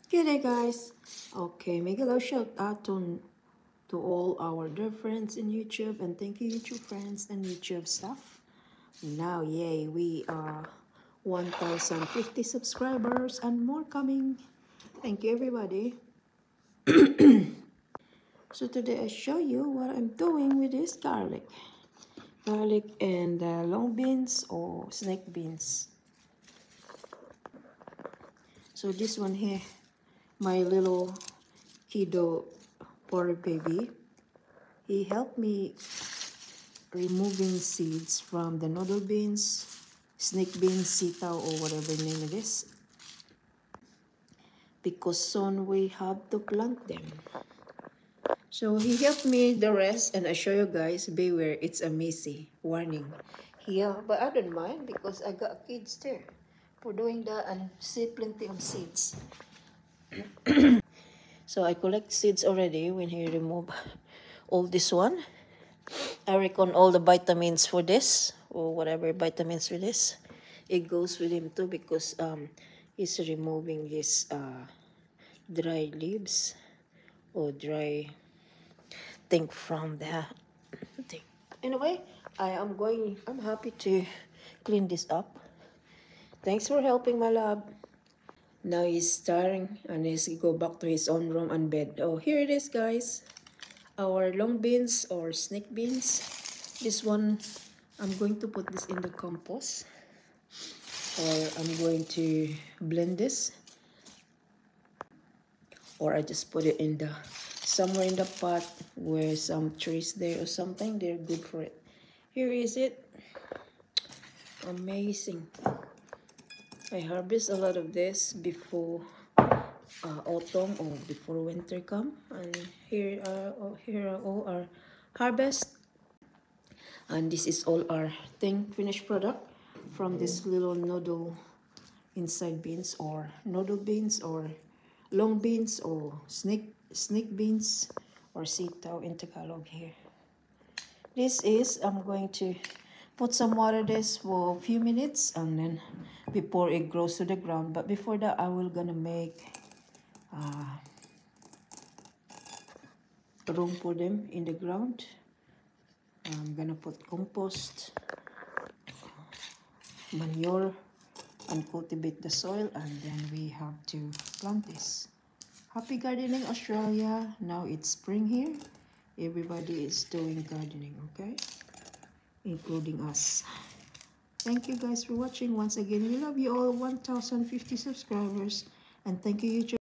Good day, guys. Okay, make a little shout out to all our dear friends in YouTube, and thank you, YouTube friends and YouTube staff. Now, yay, we are 1,050 subscribers and more coming. Thank you, everybody. So today I show you what I'm doing with this garlic and long beans or snake beans. So this one here, my little kiddo poor baby, he helped me removing seeds from the noodle beans, snake beans, sitaw, or whatever name it is, because soon we have to plant them. So he helped me the rest, and I show you guys, beware, it's a messy warning. Yeah, but I don't mind because I got kids there for doing that and see plenty of seeds. So I collect seeds already when he remove all this one. I reckon all the vitamins for this, or whatever vitamins for this, it goes with him too, because he's removing this dry leaves or dry thing from the thing. Anyway, I'm happy to clean this up. Thanks for helping, my love. Now he's tiring and he's go back to his own room and bed. Oh, here it is, guys. Our long beans or snake beans. This one, I'm going to put this in the compost, or I'm going to blend this, or I just put it in the somewhere in the pot where some trees there or something. They're good for it. Here is it. Amazing. I harvest a lot of this before autumn or before winter come, and here are all our harvest. And this is all our finished product from this little noodle inside beans, or noodle beans, or long beans, or snake beans, or sitaw in Tagalog here. This is, I'm going to put some water this for a few minutes, and then before it grows to the ground. But before that, I will gonna make room for them in the ground. I'm gonna put compost, manure, and cultivate the soil, and then we have to plant this. Happy gardening, Australia. Now it's spring here. Everybody is doing gardening, okay? Including us. Thank you guys for watching. Once again, we love you all, 1,050 subscribers. And thank you, YouTube.